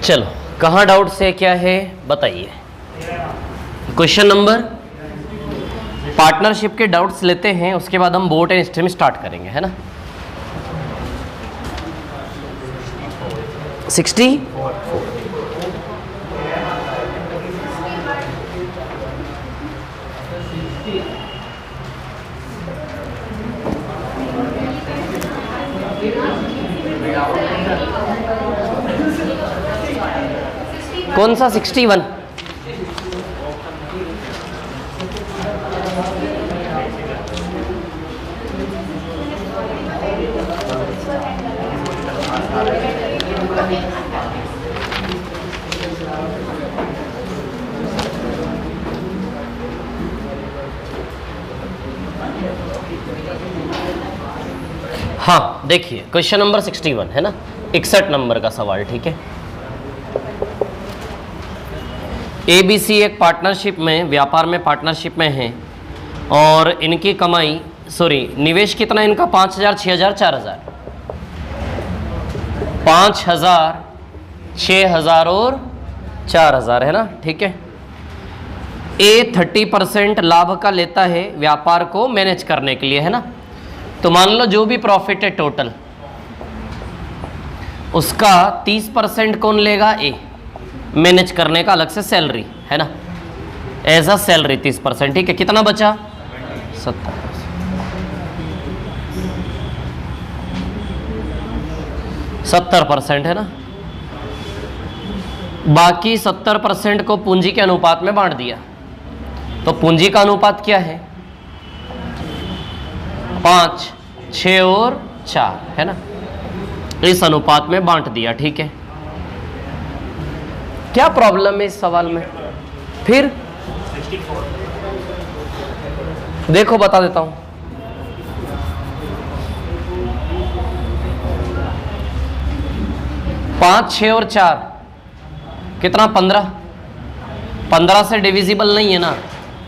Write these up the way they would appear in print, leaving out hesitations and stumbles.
चलो कहाँ डाउट से क्या है बताइए। क्वेश्चन नंबर, पार्टनरशिप के डाउट्स लेते हैं, उसके बाद हम बोट एंड स्ट्रीम स्टार्ट करेंगे, है ना। 60 कौन सा 61? हाँ देखिए क्वेश्चन नंबर 61 है ना, 61 नंबर का सवाल, ठीक है। ABC एक पार्टनरशिप में, व्यापार में पार्टनरशिप में है और इनकी कमाई निवेश कितना है इनका 5,000, 6,000, 4,000, 5,000, 6,000 और 4,000 है ना, ठीक है। A 30% लाभ का लेता है व्यापार को मैनेज करने के लिए, है ना। तो मान लो जो भी प्रॉफिट है टोटल उसका 30% कौन लेगा? A, मैनेज करने का अलग से सैलरी, है ना, एज अ सैलरी 30%, ठीक है। कितना बचा? 70% है ना। बाकी 70% को पूंजी के अनुपात में बांट दिया। तो पूंजी का अनुपात क्या है? 5, 6 और 4, है ना। इस अनुपात में बांट दिया, ठीक है। क्या प्रॉब्लम है इस सवाल में? फिर देखो बता देता हूं। 5, 6 और 4 कितना? 15। 15 से डिविजिबल नहीं है ना,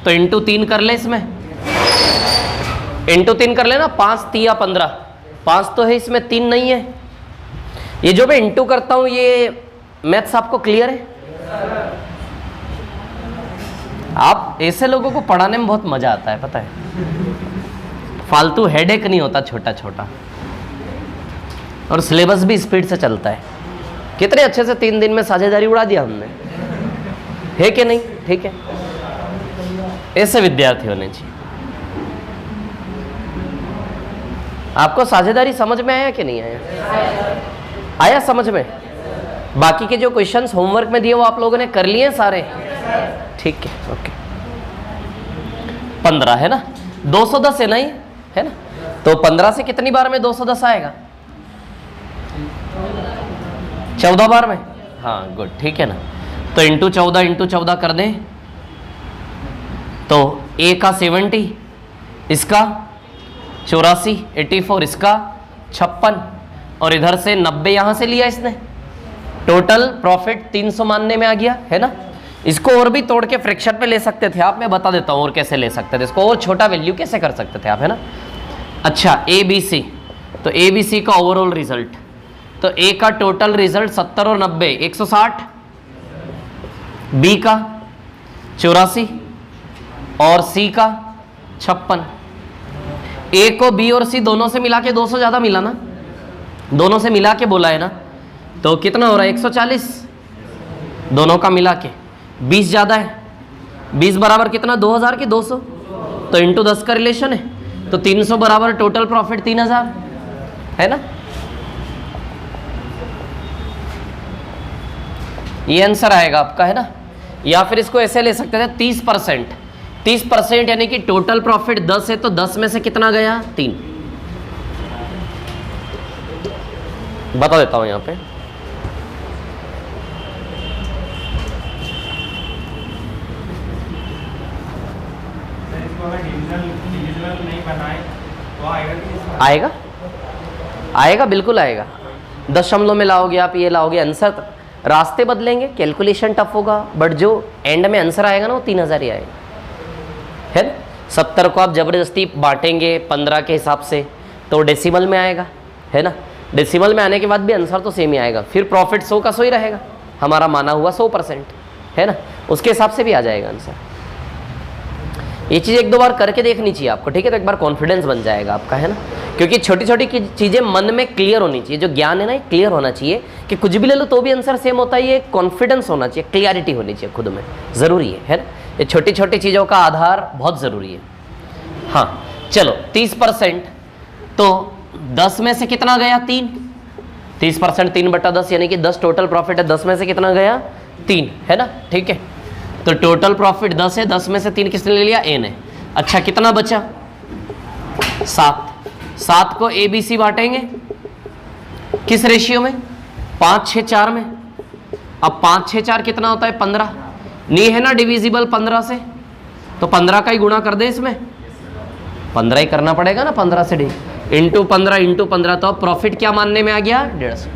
तो इंटू 3 कर ले, इसमें इंटू 3 कर लेना। 5 3 15, 5 तो है इसमें, 3 नहीं है। ये जो मैं इंटू करता हूं ये मैथ्स आपको क्लियर है? आप ऐसे लोगों को पढ़ाने में बहुत मजा आता है, पता है, फालतू हेडेक नहीं होता छोटा छोटा, और सिलेबस भी स्पीड से चलता है। कितने अच्छे से 3 दिन में साझेदारी उड़ा दिया हमने, है कि नहीं? ठीक है, ऐसे विद्यार्थी होने चाहिए। आपको साझेदारी समझ में आया कि नहीं आया? आया समझ में? बाकी के जो क्वेश्चंस होमवर्क में दिए वो आप लोगों ने कर लिए सारे? ठीक है, ओके। 15 है ना, 210 है ना, ये है ना। तो 15 से कितनी बार में 210 आएगा? 14 बार में। हाँ गुड, ठीक है ना। तो इंटू 14 कर दें तो A का 70, इसका 84, 84, इसका 56, और इधर से 90 यहां से लिया इसने। टोटल प्रॉफिट 300 मानने में आ गया, है ना। इसको और भी तोड़ के फ्रैक्शन पे ले सकते थे आप, मैं बता देता हूं और कैसे ले सकते थे इसको, और छोटा वैल्यू कैसे कर सकते थे आप, है ना। अच्छा ABC, तो ABC का ओवरऑल रिजल्ट, तो A का टोटल रिजल्ट 70 और 90 160, B का 84 और C का 56। A को B और C दोनों से मिला के 200 ज़्यादा मिला ना, दोनों से मिला के बोला है ना, तो कितना हो रहा है? 140 दोनों का मिला के। 20 ज़्यादा है, 20 बराबर कितना? 2000 की 200, तो इंटू 10 का रिलेशन है, तो 300 बराबर टोटल प्रॉफिट 3000, है ना। ये आंसर आएगा आपका, है ना। या फिर इसको ऐसे ले सकते थे 30%, 30% यानी कि टोटल प्रॉफिट 10 है तो 10 में से कितना गया? 3। बता देता हूं यहां पे, आएगा आएगा, बिल्कुल आएगा। दशमलव में लाओगे आप, ये लाओगे, आंसर रास्ते बदलेंगे, कैलकुलेशन टफ होगा, बट जो एंड में आंसर आएगा ना वो 3000 ही आएगा, है ना। 70 को आप जबरदस्ती बांटेंगे 15 के हिसाब से तो डेसिमल में आएगा, है ना। डेसिमल में आने के बाद भी आंसर तो सेम ही आएगा, फिर प्रॉफिट 100 का 100 ही रहेगा, हमारा माना हुआ 100% है ना, उसके हिसाब से भी आ जाएगा आंसर। ये चीज़ एक दो बार करके देखनी चाहिए आपको, ठीक है, तो एक बार कॉन्फिडेंस बन जाएगा आपका, है ना, क्योंकि छोटी छोटी चीज़ें मन में क्लियर होनी चाहिए, जो ज्ञान है ना, क्लियर होना चाहिए कि कुछ भी ले लो तो भी आंसर सेम होता है, ये कॉन्फिडेंस होना चाहिए, क्लियरिटी होनी चाहिए खुद में, ज़रूरी है ना, ये छोटी छोटी चीज़ों का आधार बहुत ज़रूरी है। हाँ चलो 30%, तो 10 में से कितना गया 3, 30% 3/10 यानी कि 10 टोटल प्रॉफिट है, 10 में से कितना गया 3, है ना, ठीक है, तो टोटल प्रॉफिट 10 है, 10 में से 3 किसने ले लिया, ए ने। अच्छा कितना बचा 7 को ए बी सी बांटेंगे किस रेशियो में, 5-6-4 में। अब 5-6-4 कितना होता है 15, नहीं है ना डिविजिबल 15 से, तो 15 का ही गुणा कर दे, इसमें 15 ही करना पड़ेगा ना, 15 से इंटू 15, तो प्रॉफिट क्या मानने में आ गया 150।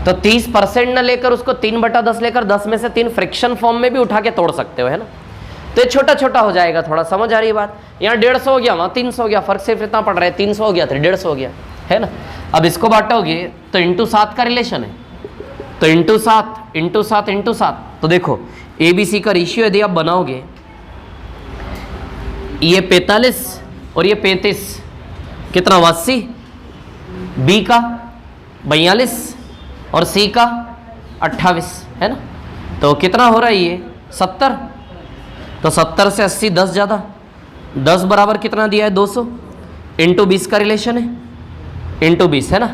तो 30% न लेकर उसको 3/10 लेकर 10 में से 3 फ्रैक्शन फॉर्म में भी उठा के तोड़ सकते हो, है ना, तो ये छोटा छोटा हो जाएगा, थोड़ा समझ आ रही है बात। यहाँ 150 हो गया, वहाँ 300 हो गया, फर्क सिर्फ इतना पड़ रहा है, 300 हो गया तो 150 हो गया, है ना। अब इसको बांटोगे तो इंटू 7 का रिलेशन है, तो इंटू 7, तो देखो ए बी सी का रेशियो यदि आप बनाओगे, ये 45 और ये 35, कितना 80, बी का 42 और सी का 28, है ना, तो कितना हो रहा है ये 70, तो 70 से 80 10 ज़्यादा, 10 बराबर कितना दिया है 200, इंटू 20 का रिलेशन है, इंटू 20, है ना,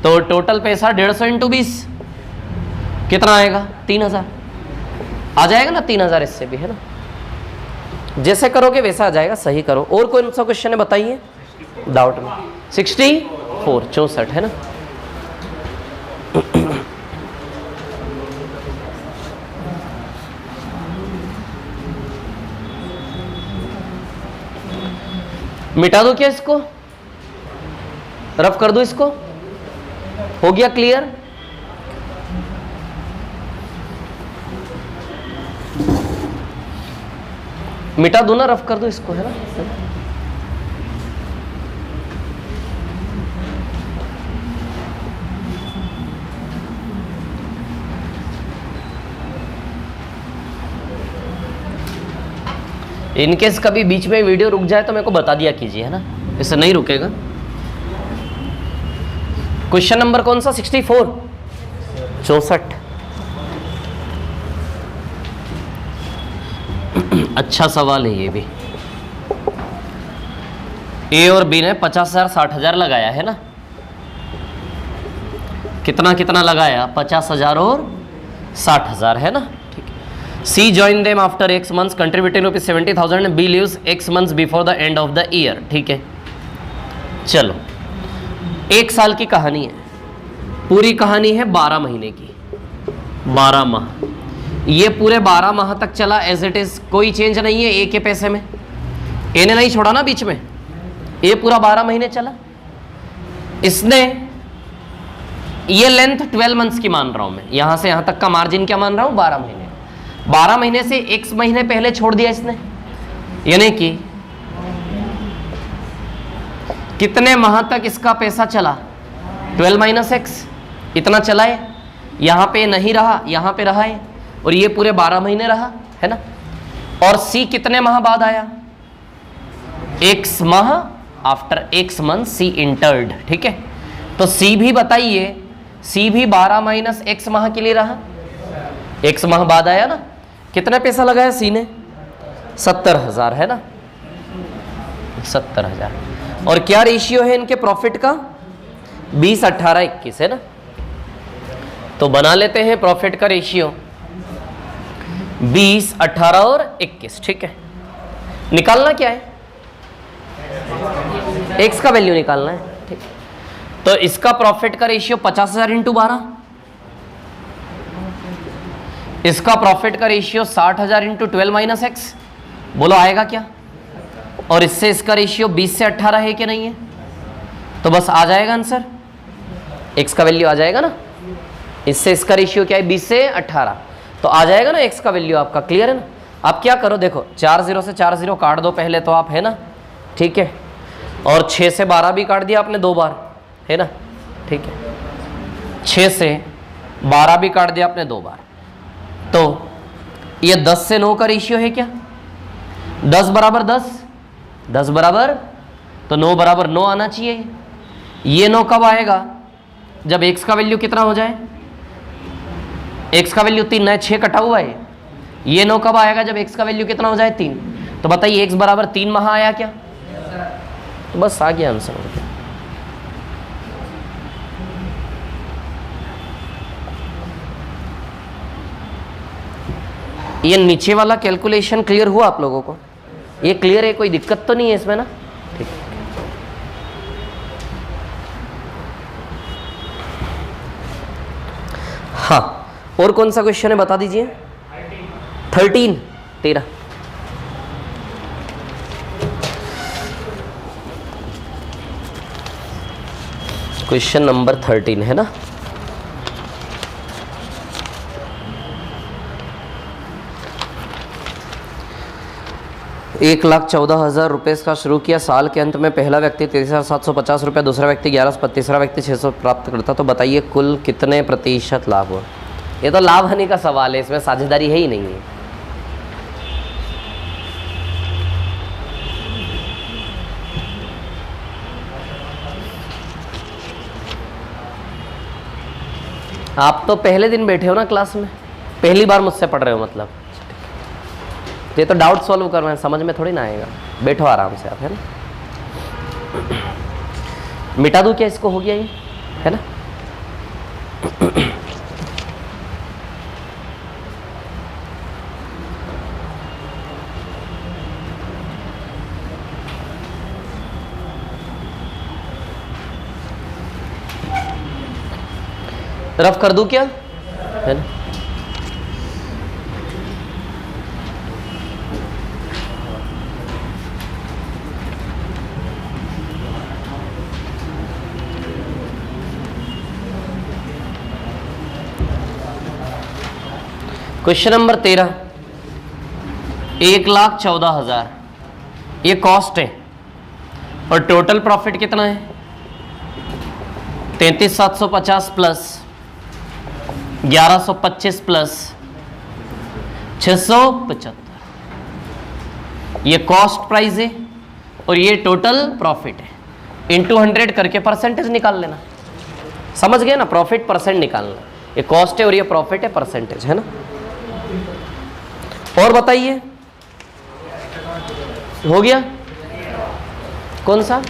तो टोटल पैसा 150 इंटू 20 कितना आएगा 3000 आ जाएगा ना, 3000 इससे भी, है ना, जैसे करोगे वैसा आ जाएगा, सही करो। और कौन सा क्वेश्चन है बताइए डाउट में, 64 है ना। मिटा दो क्या इसको, रफ कर दो इसको, हो गया क्लियर। मिटा दो ना, रफ कर दो इसको, है ना। इनकेस कभी बीच में वीडियो रुक जाए तो मेरे को बता दिया कीजिए, है ना, इससे नहीं रुकेगा। क्वेश्चन नंबर कौन सा 64 अच्छा सवाल है ये भी। ए और बी ने 50,000 60,000 लगाया, है ना, कितना कितना लगाया 50,000 और 60,000, है ना, ठीक है। C join them after x months contributing ₹70,000 and B leaves x months before the end of the year, ठीक है। चलो 1 साल की कहानी है, पूरी कहानी है 12 महीने की, 12 माह, ये पूरे 12 माह तक चला एज इट इज, कोई चेंज नहीं है ए के पैसे में, ए ने नहीं छोड़ा ना बीच में, ये पूरा 12 महीने चला। इसने ये लेंथ 12 मंथ्स की मान रहा हूं मैं, यहां से यहां तक का मार्जिन क्या मान रहा हूं 12 महीने, 12 महीने से x महीने पहले छोड़ दिया इसने, यानी कि कितने माह तक इसका पैसा चला 12 - x, इतना चला है, यहां पे नहीं रहा, यहां पे रहा है, और ये पूरे 12 महीने रहा, है ना। और सी कितने माह बाद आया, x माह, आफ्टर x मंथ सी इंटर्ड, ठीक है। तो सी भी बताइए, सी भी 12 - x माह के लिए रहा, x माह बाद आया ना, कितना पैसा लगाया सी ने 70,000, है ना, 70,000। और क्या रेशियो है इनके प्रॉफिट का 20, 18, 21, है ना। तो बना लेते हैं प्रॉफिट का रेशियो 20, 18 और 21, ठीक है। निकालना क्या है, x का वैल्यू निकालना है, ठीक। तो इसका प्रॉफिट का रेशियो 50,000 इंटू 12, इसका प्रॉफिट का रेशियो 60,000 इंटू 12 - x, बोलो आएगा क्या। और इससे इसका रेशियो 20 से 18 है कि नहीं है, तो बस आ जाएगा आंसर, x का वैल्यू आ जाएगा ना, इससे इसका रेशियो क्या है 20 से 18, तो आ जाएगा ना x का वैल्यू आपका, क्लियर है ना। आप क्या करो, देखो 4 0 से 4 0 काट दो पहले तो आप, है ना, ठीक है, और 6 से 12 भी काट दिया आपने 2 बार, है ना, ठीक है, 6 से 12 भी काट दिया आपने 2 बार, तो ये 10 से 9 का रेशियो है क्या? 10 बराबर 10, 10 बराबर, तो 9 बराबर 9 आना चाहिए। ये 9 कब आएगा? जब x का वैल्यू कितना हो जाए? x का वैल्यू 3 है, 6 कटा हुआ है। ये 9 कब आएगा? जब x का वैल्यू कितना हो जाए? 3। तो बताइए x बराबर 3 वहां आया क्या? तो बस आ गया आंसर। ये नीचे वाला कैलकुलेशन क्लियर हुआ आप लोगों को? ये क्लियर है, कोई दिक्कत तो नहीं है इसमें ना? ठीक। हाँ, और कौन सा क्वेश्चन है बता दीजिए? 13। क्वेश्चन नंबर 13 है ना? ₹1,14,000 का शुरू किया, साल के अंत में पहला व्यक्ति 23,750 रुपये, दूसरा व्यक्ति 1100, तीसरा व्यक्ति 600 प्राप्त करता, तो बताइए कुल कितने प्रतिशत लाभ हुआ? ये तो लाभ हानि का सवाल है, इसमें साझेदारी है ही नहीं है। आप तो पहले दिन बैठे हो ना क्लास में, पहली बार मुझसे पढ़ रहे हो मतलब। ये तो डाउट सॉल्व कर रहे हैं, समझ में थोड़ी ना आएगा। बैठो आराम से आप, है ना? मिटा दूं क्या इसको? हो गया ये, है ना? रफ कर दूं क्या, है ना? क्वेश्चन नंबर 13, 1,14,000 ये कॉस्ट है, और टोटल प्रॉफिट कितना है? 33,750 प्लस 1125 प्लस 675, ये कॉस्ट प्राइस है और ये टोटल प्रॉफिट है। इंटू 100 करके परसेंटेज निकाल लेना। समझ गए ना? प्रॉफिट परसेंट निकालना। ये कॉस्ट है और ये प्रॉफिट है, परसेंटेज है ना? और बताइए, हो गया? कौन सा?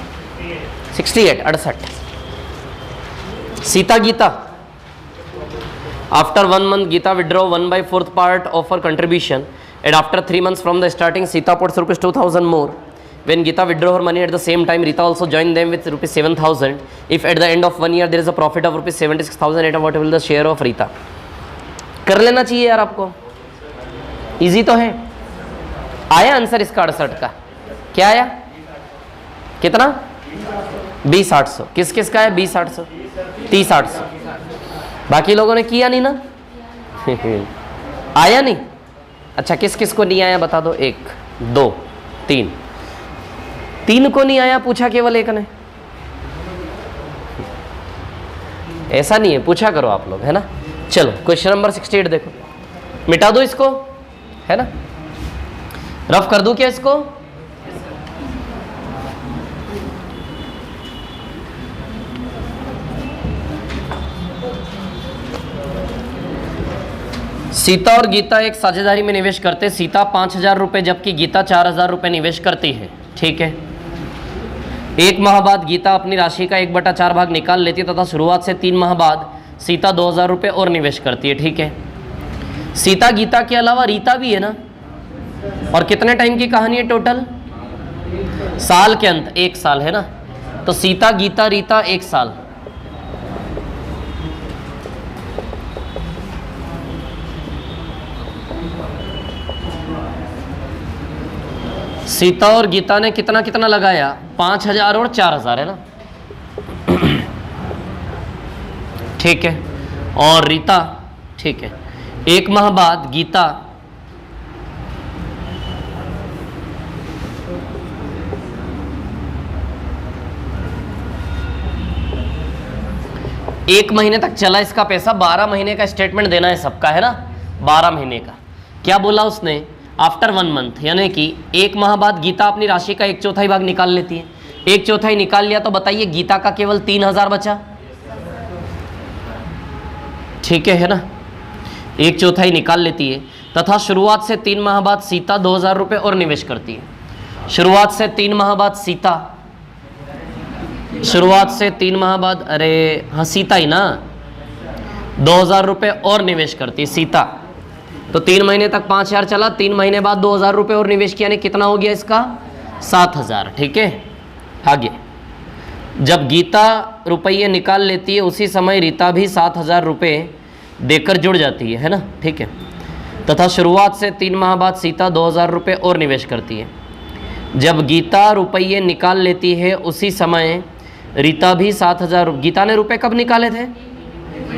68। Sita Geeta, after 1 month Geeta withdraw 1/4 part of her contribution, and after 3 months from the starting Sita puts ₹2,000 more. When Geeta withdraw her money at the same time, Rita also joined them with ₹7,000. If at the end of 1 year there is a profit of ₹76,000, what will the share of Rita? कर लेना चाहिए यार आपको, easy तो है। आया answer इसका 68 का? क्या आया? कितना? 20,800। किस किस का है? 20,800, 30,800। बाकी लोगों ने किया नहीं ना? आया नहीं? अच्छा, किस किस को नहीं आया बता दो। 1 2 3 3 को नहीं आया, पूछा केवल एक ने। ऐसा नहीं है, पूछा करो आप लोग, है ना? चलो क्वेश्चन नंबर 68 देखो, मिटा दो इसको, है ना? रफ कर दूं क्या इसको? सीता और गीता एक साझेदारी में निवेश करते। सीता 5,000 रुपये जबकि गीता 4,000 रुपये निवेश करती है। ठीक है। 1 माह बाद गीता अपनी राशि का 1/4 भाग निकाल लेती है तथा शुरुआत से 3 माह बाद सीता 2,000 रुपये और निवेश करती है। ठीक है। सीता गीता के अलावा रीता भी है ना, और कितने टाइम की कहानी है टोटल? साल के अंत 1 साल, है ना? तो सीता गीता रीता 1 साल। सीता और गीता ने कितना कितना लगाया? 5,000 और 4,000, है ना? ठीक है। और रीता, ठीक है, 1 माह बाद गीता एक महीने तक चला इसका पैसा, 12 महीने का स्टेटमेंट देना है सबका, है ना? 12 महीने का। क्या बोला उसने? आफ्टर 1 मंथ, यानी कि 1 माह बाद गीता अपनी राशि का 1/4 भाग निकाल लेती है। 1/4 निकाल लिया तो बताइए गीता का केवल 3000 बचा। ठीक है ना, 1/4 निकाल लेती है तथा शुरुआत से 3 माह बाद सीता 2000 रुपये और निवेश करती है। शुरुआत से 3 माह बाद सीता, शुरुआत से 3 माह बाद, अरे हाँ सीता ही ना, 2000 रुपये और निवेश करती है सीता। तो 3 महीने तक 5000 चला, 3 महीने बाद 2000 रुपये और निवेश किया, यानी कितना हो गया इसका? 7000। ठीक है, आगे जब गीता रुपये निकाल लेती है उसी समय रीता भी 7000 रुपये देकर जुड़ जाती है ना। ठीक है, तथा शुरुआत से 3 माह बाद सीता 2000 रुपये और निवेश करती है। जब गीता रुपये निकाल लेती है उसी समय रीता भी 7000। गीता ने रुपये कब निकाले थे?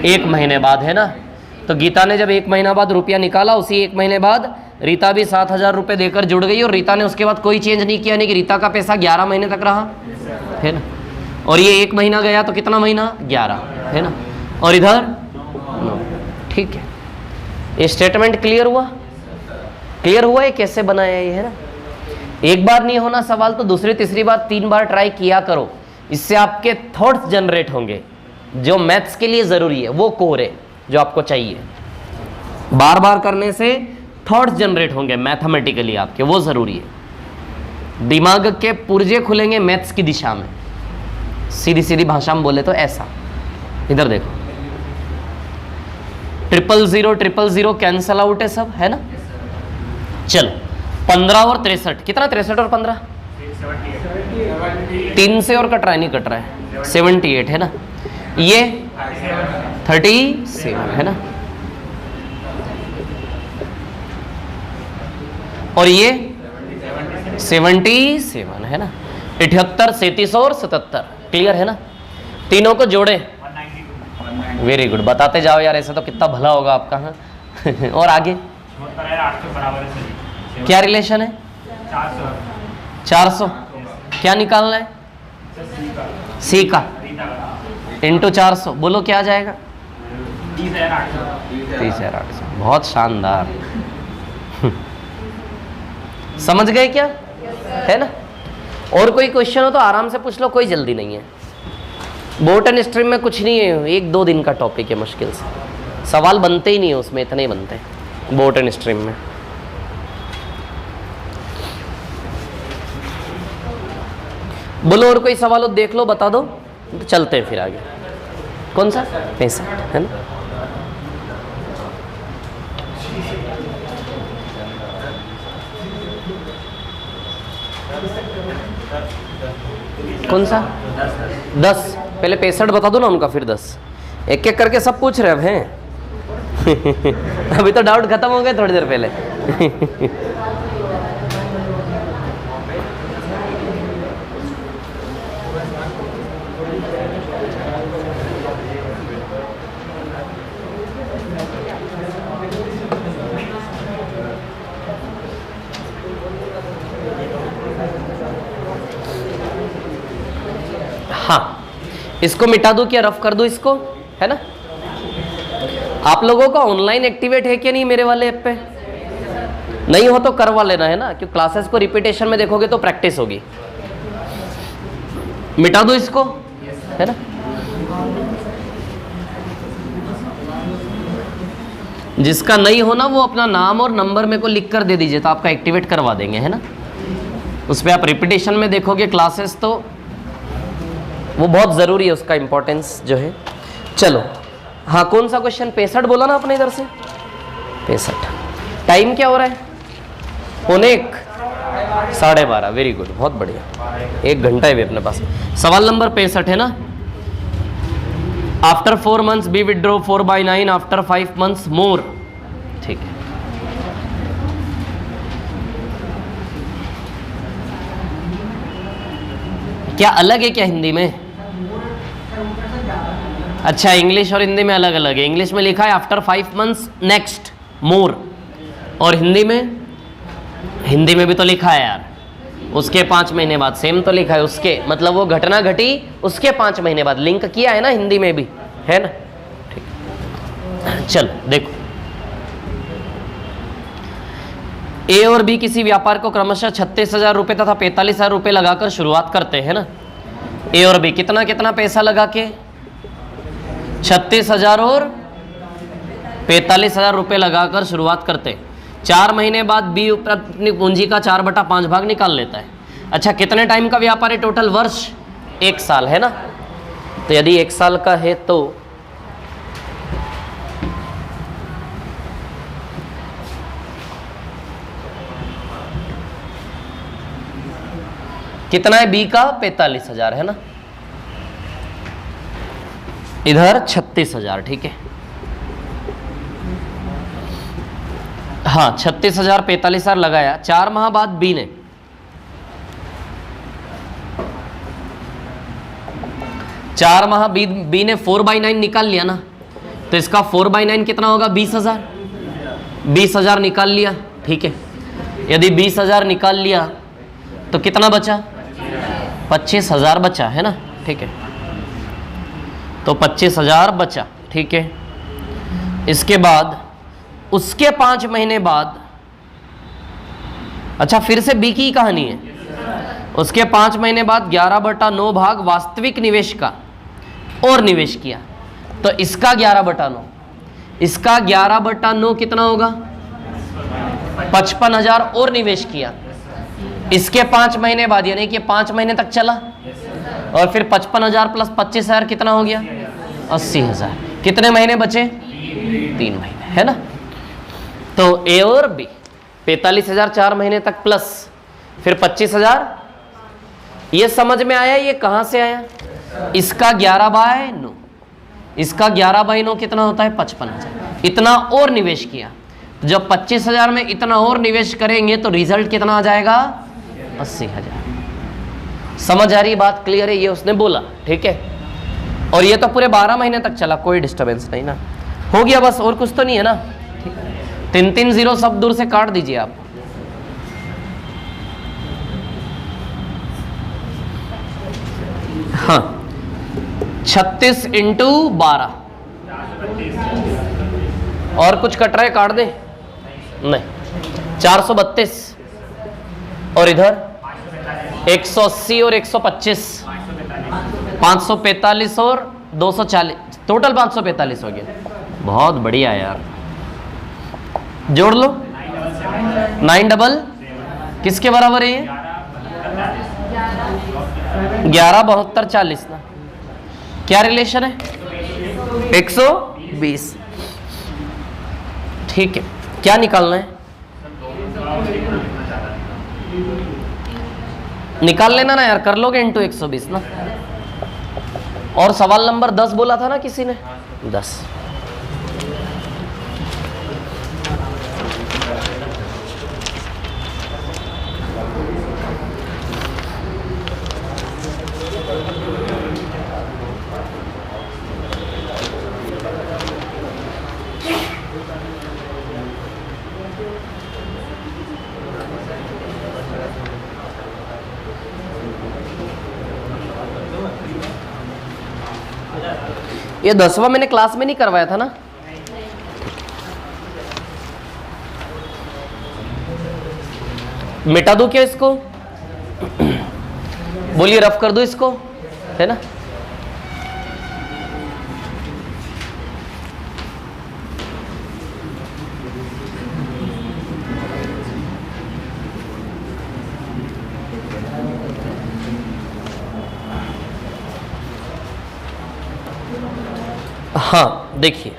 1 महीने बाद, है ना। तो गीता ने जब 1 महीना बाद रुपया निकाला, उसी 1 महीने बाद रीता भी 7000 रुपये देकर जुड़ गई और रीता ने उसके बाद कोई चेंज नहीं किया, यानी कि रीता का पैसा 11 महीने तक रहा, है ना। और ये 1 महीना गया तो कितना महीना? 11, है ना। और इधर 9। ठीक है, ये स्टेटमेंट क्लियर हुआ? क्लियर हुआ ये कैसे बनाया ये, है ना। एक बार नहीं होना सवाल तो दूसरी तीसरी बार 3 बार ट्राई किया करो, इससे आपके थॉट्स जनरेट होंगे। जो मैथ्स के लिए जरूरी है वो कोर है जो आपको चाहिए। बार बार करने से थॉट्स जनरेट होंगे मैथमेटिकली आपके, वो जरूरी है। दिमाग के पुर्जे खुलेंगे मैथ्स की दिशा में। सीधी सीधी भाषा में बोले तो ऐसा। इधर देखो, 000 कैंसल आउट है सब, है ना। चलो 15 और 63, कितना? 63 और 15, 3 से और कट रहा है, नहीं कट रहा है, 78 है ना। ये 37 है ना, और ये 77 है ना। 78, 37 और 77 क्लियर है ना। तीनों को जोड़े, वेरी गुड, बताते जाओ यार, ऐसे तो कितना भला होगा आपका। हाँ और आगे क्या रिलेशन है? 400 क्या निकालना है? सी का इंटू 400, बोलो क्या आ जाएगा? 30,800। बहुत शानदार। समझ गए क्या, है ना। और कोई क्वेश्चन हो तो आराम से पूछ लो, कोई जल्दी नहीं है। बोट एंड स्ट्रीम में कुछ नहीं है, 1-2 दिन का टॉपिक है, मुश्किल से सवाल बनते ही नहीं है उसमें, इतने ही बनते हैं बोट एंड स्ट्रीम में। बोलो और कोई सवाल हो देख लो, बता दो तो चलते हैं फिर आगे। कौन सा? 65 है ना। कौन सा? 10। पहले 65 बता दो ना उनका, फिर 10। एक एक करके सब पूछ रहे अब हैं। अभी तो डाउट खत्म हो गए थोड़ी देर पहले। हाँ, इसको मिटा दूं क्या, रफ कर दूं इसको, है ना। आप लोगों का ऑनलाइन एक्टिवेट है क्या नहीं मेरे वाले ऐप पे? नहीं हो तो करवा लेना, है ना, क्योंकि क्लासेस को रिपीटेशन में देखोगे तो प्रैक्टिस होगी। मिटा दूं इसको, है ना। जिसका नहीं होना वो अपना नाम और नंबर मेरे को लिख कर दे दीजिए, तो आपका एक्टिवेट करवा देंगे, है ना। उस पर आप रिपीटेशन में देखोगे क्लासेस, तो वो बहुत ज़रूरी है, उसका इंपॉर्टेंस जो है। चलो हाँ, कौन सा क्वेश्चन? 65 बोला ना अपने इधर से, 65। टाइम क्या हो रहा है? 1:45, 12:30। वेरी गुड, बहुत बढ़िया, 1 घंटा है भी अपने पास। सवाल नंबर 65 है ना। After 4 months B withdraw 4/9 after 5 months more. ठीक है, क्या अलग है क्या हिंदी में? अच्छा, इंग्लिश और हिंदी में अलग अलग है। इंग्लिश में लिखा है आफ्टर 5 months नेक्स्ट मोर, और हिंदी में भी तो लिखा है यार, उसके 5 महीने बाद। सेम तो लिखा है, उसके मतलब वो घटना घटी उसके 5 महीने बाद, लिंक किया है ना हिंदी में भी, है ना। ठीक, चलो देखो ए और बी किसी व्यापार को क्रमशः 36,000 रुपये तथा 45,000 रुपये लगाकर शुरुआत करते हैं ना। ए और बी कितना कितना पैसा लगा के, 36,000 और 45,000 रुपये लगाकर शुरुआत करते हैं। 4 महीने बाद बी अपनी पूंजी का 4/5 भाग निकाल लेता है। अच्छा, कितने टाइम का व्यापार है टोटल? वर्ष 1 साल है ना। तो यदि 1 साल का है तो कितना है? बी का 45,000 है ना, इधर 36,000, ठीक है। हाँ, 36,000 45,000 लगाया। 4 माह बाद बी ने 4 माह बी ने 4/9 निकाल लिया ना, तो इसका 4/9 कितना होगा? 20,000। 20,000 निकाल लिया, ठीक है। यदि 20,000 निकाल लिया तो कितना बचा? 25,000 बचा है ना, ठीक है। तो 25,000 बचा, ठीक है। इसके बाद उसके 5 महीने बाद, अच्छा फिर से बी की कहानी है। उसके 5 महीने बाद 11/9 भाग वास्तविक निवेश का और निवेश किया, तो इसका 11/9, इसका 11/9 कितना होगा? 55,000 और निवेश किया। इसके 5 महीने बाद, यानी कि 5 महीने तक चला, और फिर 55,000 प्लस 25,000 कितना हो गया? 80,000। कितने महीने बचे? 3 महीने है ना। तो ए और बी 45,000 4 महीने तक प्लस फिर 25,000। ये समझ में आया? ये कहां से आया? इसका 11/9, इसका 11/9 कितना होता है? 55,000। इतना और निवेश किया, जब 25,000 में इतना और निवेश करेंगे तो रिजल्ट कितना आ जाएगा? 80,000। समझ आ रही बात? क्लियर है? ये उसने बोला, ठीक है। और ये तो पूरे 12 महीने तक चला, कोई डिस्टर्बेंस नहीं ना। हो गया बस, और कुछ तो नहीं है ना। 3 0 सब दूर से काट दीजिए आप। हाँ, 36 × 12 और कुछ कट रहा है? काट दे। नहीं, 432 और इधर 180 और 125, 545 और 240, टोटल 545 हो गया। बहुत बढ़िया यार, जोड़ लो। 9 डबल किसके बराबर है ये? 11 72 40 ना। क्या रिलेशन है? 120, ठीक है। क्या निकालना है? निकाल लेना ना यार, कर लोगे इंटू 120 ना। और सवाल नंबर 10 बोला था ना किसी ने? 10। ये 10वां मैंने क्लास में नहीं करवाया था ना। मिटा दूं क्या इसको? बोलिए, रफ कर दूं इसको, है ना। हाँ, देखिए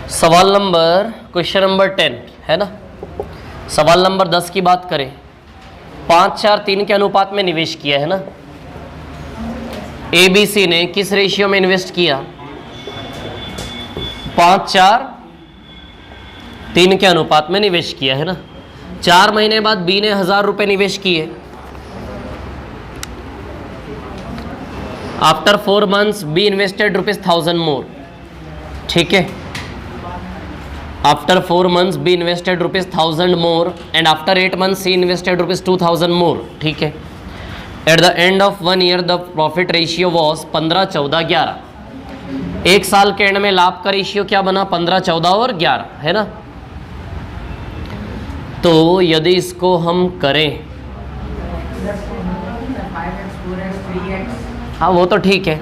सवाल नंबर, क्वेश्चन नंबर 10 है ना। सवाल नंबर 10 की बात करें, 5 4 3 के अनुपात में निवेश किया है ना। ABC ने किस रेशियो में इन्वेस्ट किया? 5 4 3 के अनुपात में निवेश किया है ना। 4 महीने बाद B ने 1,000 रुपए निवेश किए। आफ्टर 4 months B इन्वेस्टेड ₹1,000 मोर, ठीक है। After 4 months B invested ₹1,000 more and after 8 months C invested ₹2,000 मोर, ठीक है। At the end of 1 year the profit ratio was 15 14 11। एक साल के एंड में लाभ का रेशियो क्या बना? 15 14 और 11 है ना। तो यदि इसको हम करें, 5x 4x 3x, हाँ वो तो ठीक है,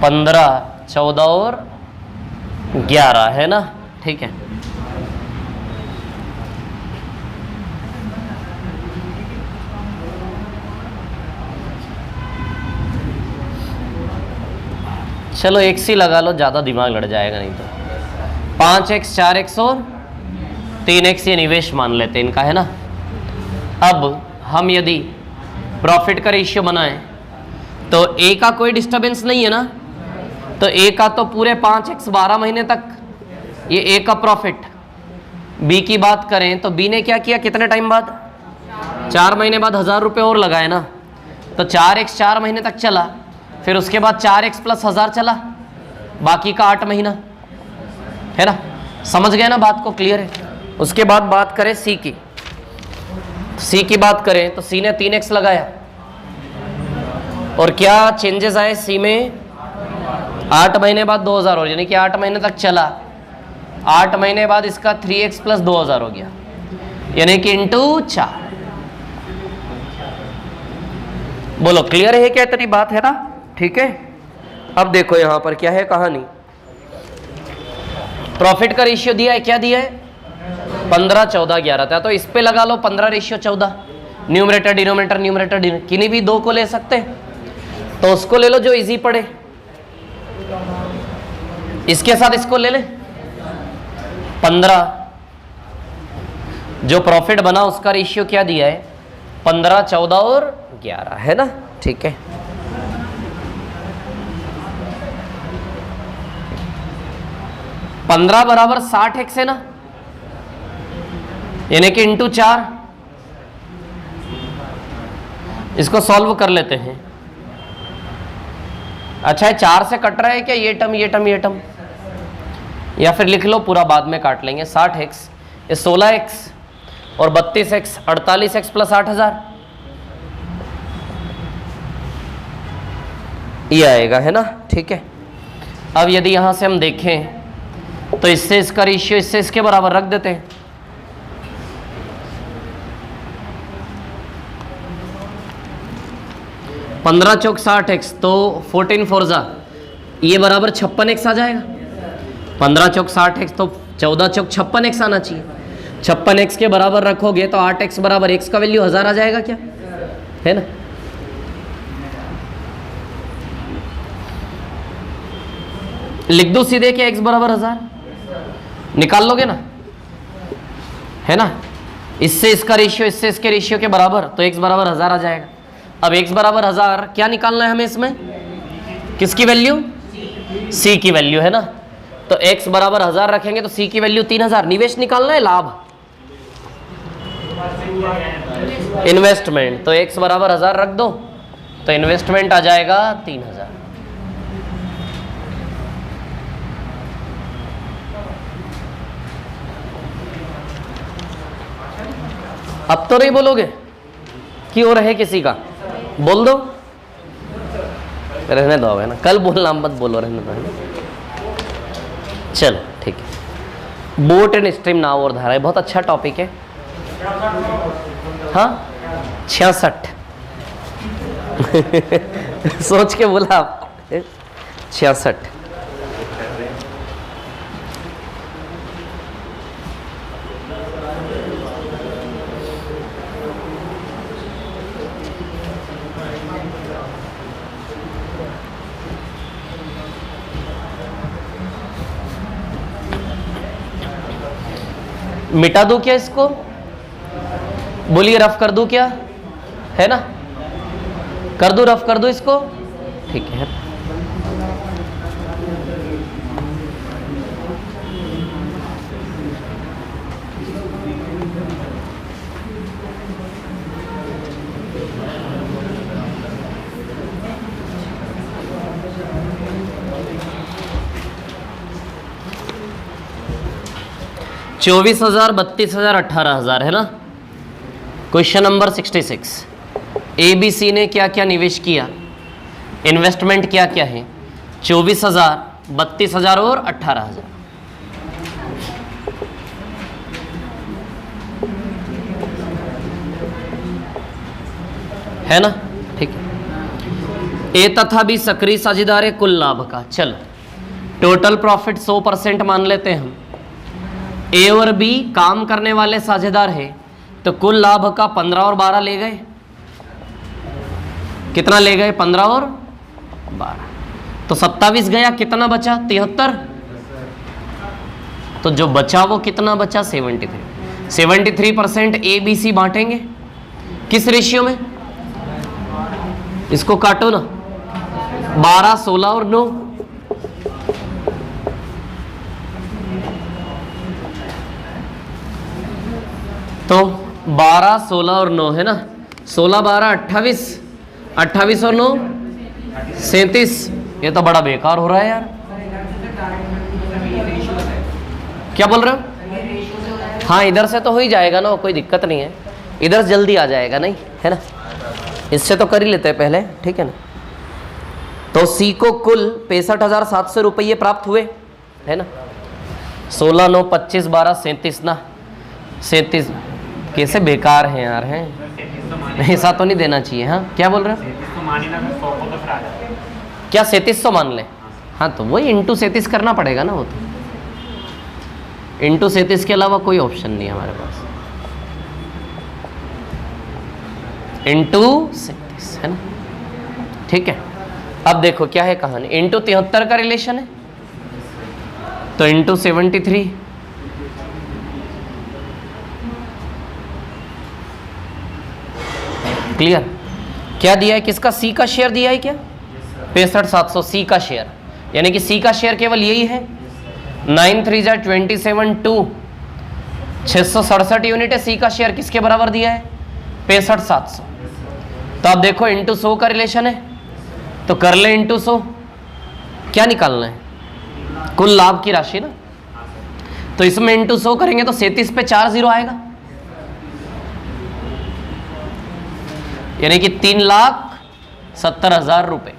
15 14 और 11 है ना, ठीक है। चलो एक सी लगा लो, ज़्यादा दिमाग लड़ जाएगा नहीं तो। 5x 4x और 3x ये निवेश मान लेते हैं इनका, है ना। अब हम यदि प्रॉफिट का रेशियो बनाएं तो ए का कोई डिस्टरबेंस नहीं है ना, तो ए का तो पूरे 5x 12 महीने तक ये ए का प्रॉफिट। बी की बात करें तो बी ने क्या किया, कितने टाइम बाद, 4 महीने बाद 1000 रुपये और लगाए ना, तो 4x 4 महीने तक चला, फिर उसके बाद 4x प्लस 1000 चला, बाकी का 8 महीना, है ना। समझ गए ना बात को, क्लियर है। उसके बाद बात करें सी की, सी की बात करें तो सी ने 3x लगाया और क्या चेंजेस आए सी में, 8 महीने बाद 2000 और, यानी कि 8 महीने तक चला, 8 महीने बाद इसका 3x प्लस 2000 हो गया, यानी कि इंटू 4। बोलो क्लियर है क्या, इतनी बात है ना, ठीक है। अब देखो यहां पर क्या है कहानी, प्रॉफिट का रेशियो दिया है, क्या दिया है, 15 14 11 था, तो इस पे लगा लो 15 ratio 14, numerator denominator, numerator denominator, किन्हीं भी दो को ले सकते हैं, तो उसको ले लो जो इजी पड़े, इसके साथ इसको ले ले। 15 जो प्रॉफिट बना उसका रेशियो क्या दिया है, 15 14 और 11, है ना, ठीक है। पंद्रह बराबर 60x है ना, यानी कि इंटू 4। इसको सॉल्व कर लेते हैं। अच्छा है 4 से कट रहा है क्या, ये टर्म ये टर्म ये टर्म, या फिर लिख लो पूरा बाद में काट लेंगे। 60x ये 16x और 32x 48x प्लस 8000 ये आएगा, है ना, ठीक है। अब यदि यहां से हम देखें तो इससे इसका रेशियो इससे इसके बराबर रख देते हैं। पंद्रह चौक 60x तो 14 4 ये बराबर 56x आ जाएगा। 15 चौक 60x तो 14 चौक 56x आना चाहिए। 56x के बराबर रखोगे तो 8x बराबर x का वैल्यू 1000 आ जाएगा क्या, है ना। लिख दो सीधे कि x बराबर 1000, निकाल लोगे ना, है ना। इससे इसका रेशियो इससे इसके रेशियो के बराबर, तो x बराबर 1000 आ जाएगा। अब x बराबर 1000 क्या निकालना है हमें इसमें, किसकी वैल्यू, c की वैल्यू, है ना। तो x बराबर 1000 रखेंगे तो c की वैल्यू 3000। निवेश निकालना है, लाभ, इन्वेस्टमेंट, तो x बराबर 1000 रख दो तो इन्वेस्टमेंट आ जाएगा 3000। अब तो नहीं बोलोगे कि और है किसी का, बोल दो, रहने दो, है ना, कल बोलना मत बोलो, रहने दो, है ना। चलो ठीक है। बोट एंड स्ट्रीम नाव और धारा, बहुत अच्छा टॉपिक है। हाँ 66 सोच के बोला आप, 66। मिटा दूं क्या इसको, बोलिए, रफ कर दूं क्या, है ना, कर दूं, रफ कर दूं इसको, ठीक है। चौबीस 000 32 000 18 000, है ना। Question number 66। ABC ने क्या क्या निवेश किया, इन्वेस्टमेंट क्या क्या है, 24 000 32 000 और 18 000। है ना, ठीक है। ए तथा बी सक्रिय साझेदार है कुल लाभ का। चलो टोटल प्रॉफिट 100% मान लेते हैं हम। ए और बी काम करने वाले साझेदार है, तो कुल लाभ का 15 और 12 ले गए। कितना ले गए? 15 और 12, तो 27 गया। कितना बचा? 73। तो जो बचा वो कितना बचा? 73। 73% ए बी सी बांटेंगे किस रेशियो में? इसको काटो ना, 12, 16 और 9। तो 12, 16 और 9 है ना, 16, 12, 28, 28 और 9 37। ये तो बड़ा बेकार हो रहा है यार। क्या बोल रहे हो? हाँ इधर से तो हो ही जाएगा ना, कोई दिक्कत नहीं है, इधर जल्दी आ जाएगा, नहीं है ना। इससे तो कर ही लेते हैं पहले, ठीक है ना। तो सी को कुल 65,700 रुपये प्राप्त हुए, है ना। 16, 9, 25, 12, 37 ना, 37 कैसे बेकार हैं यार, हैं ऐसा तो नहीं देना चाहिए। हाँ क्या बोल रहे हो? क्या 3700 मान ले? हाँ तो वही इंटू 37 करना पड़ेगा ना, वो तो इंटू 37 के अलावा कोई ऑप्शन नहीं है हमारे पास। इंटू 37 है ना, ठीक है। अब देखो क्या है कहानी, इंटू 73 का रिलेशन है, तो इंटू 73। क्लियर? क्या दिया है? किसका? सी का शेयर दिया है क्या? 65,700 सी का शेयर, यानी कि सी का शेयर केवल यही है। 9 3 जा 27 2 667 यूनिट है। सी का शेयर किसके बराबर दिया है? 65,700। तो आप देखो इंटू 100 का रिलेशन है, तो कर ले इंटू 100। क्या निकालना है? कुल लाभ की राशि ना, तो इसमें इंटू 100 करेंगे तो 37 पे 4 0 आएगा, यानी कि 3,70,000 रुपए।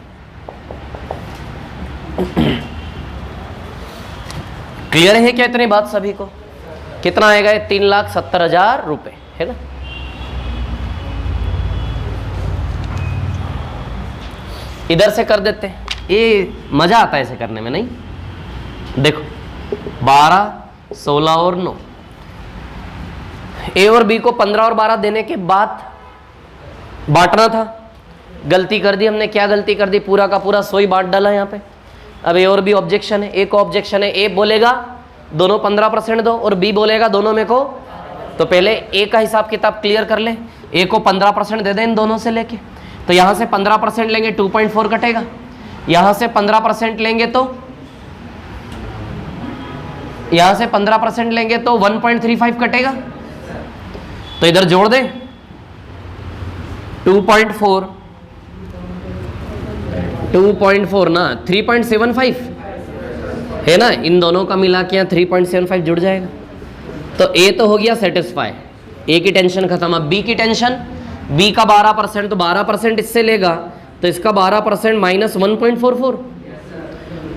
क्लियर है क्या इतनी बात सभी को? कितना आएगा ये? 3,70,000 रुपए, है ना। इधर से कर देते हैं, ये मजा आता है ऐसे करने में, नहीं? देखो 12, 16 और 9, ए और बी को 15 और 12 देने के बाद बांटना था। गलती कर दी हमने। क्या गलती कर दी? पूरा का पूरा 100 ही बांट डाला यहाँ पे। अब ए और बी ऑब्जेक्शन है, ए को ऑब्जेक्शन है। ए बोलेगा दोनों 15% दो, और बी बोलेगा दोनों में को। तो पहले ए का हिसाब किताब क्लियर कर ले। ए को 15% दे दें इन दोनों से लेके, तो यहाँ से 15% लेंगे 2.4 कटेगा, यहाँ से 15% लेंगे तो यहाँ से 15% लेंगे तो 1.35 कटेगा। तो इधर जोड़ दें 2.4 ना 3.75 है ना, इन दोनों का मिला के यहाँ 3.75 जुड़ जाएगा। तो ए तो हो गया सेटिस्फाई, ए की टेंशन खत्म। अब बी की टेंशन, बी का 12%, तो 12% इससे लेगा, तो इसका 12% माइनस 1.44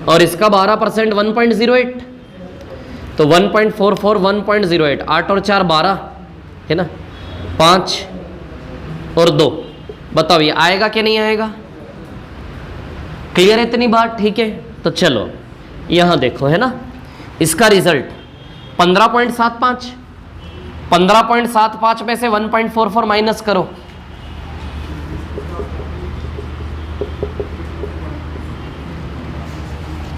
और इसका 12% 1.08, तो 1.44 1.08, 8 और 4 12 है ना, 5 और 2। बताओ ये आएगा कि नहीं आएगा? क्लियर है इतनी बात? ठीक है। तो चलो यहां देखो, है ना, इसका रिजल्ट 15.75, 15.75 में से 1.44 माइनस करो,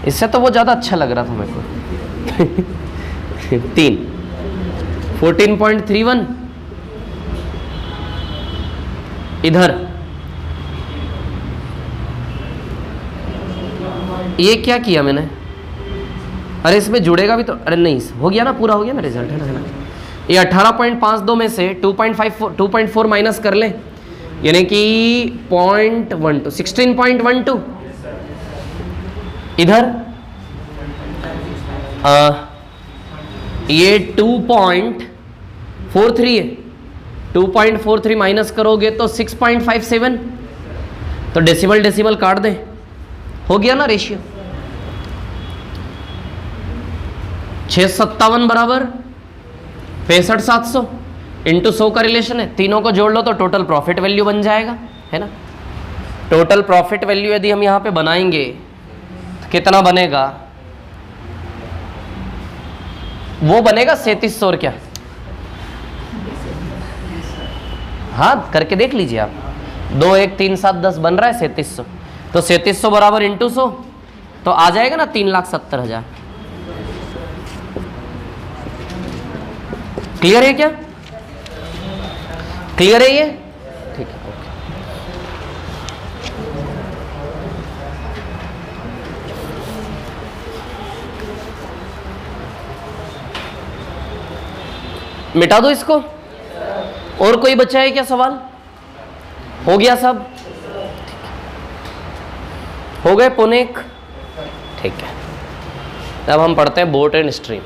इससे तो वो ज्यादा अच्छा लग रहा था मेरे को। 3 14.31 इधर। ये क्या किया मैंने? अरे इसमें जुड़ेगा भी तो, अरे नहीं हो गया ना, पूरा हो गया ना रिजल्ट, है ना। ये 18.52 में से 2.4 माइनस कर ले, यानी कि 0.12 16.12 इधर। ये 2.43 है, 2.43 माइनस करोगे तो 6.57, तो डेसिमल डेसिमल काट दे, हो गया ना रेशियो। 657 बराबर 65,700 इंटू 100 का रिलेशन है, तीनों को जोड़ लो तो टोटल प्रॉफिट वैल्यू बन जाएगा, है ना। टोटल प्रॉफिट वैल्यू यदि हम यहाँ पे बनाएंगे तो कितना बनेगा, वो बनेगा 3700 और क्या, हाँ करके देख लीजिए आप, 2 1 3 7 10 बन रहा है 3700, तो 3700 बराबर इंटू 100 तो आ जाएगा ना 3,70,000। क्लियर है क्या, क्लियर है ये, ठीक है ओके। मिटा दो इसको, और कोई बचा है क्या सवाल, हो गया सब, हो गए पुनेक, ठीक है। अब हम पढ़ते हैं बोट एंड स्ट्रीम।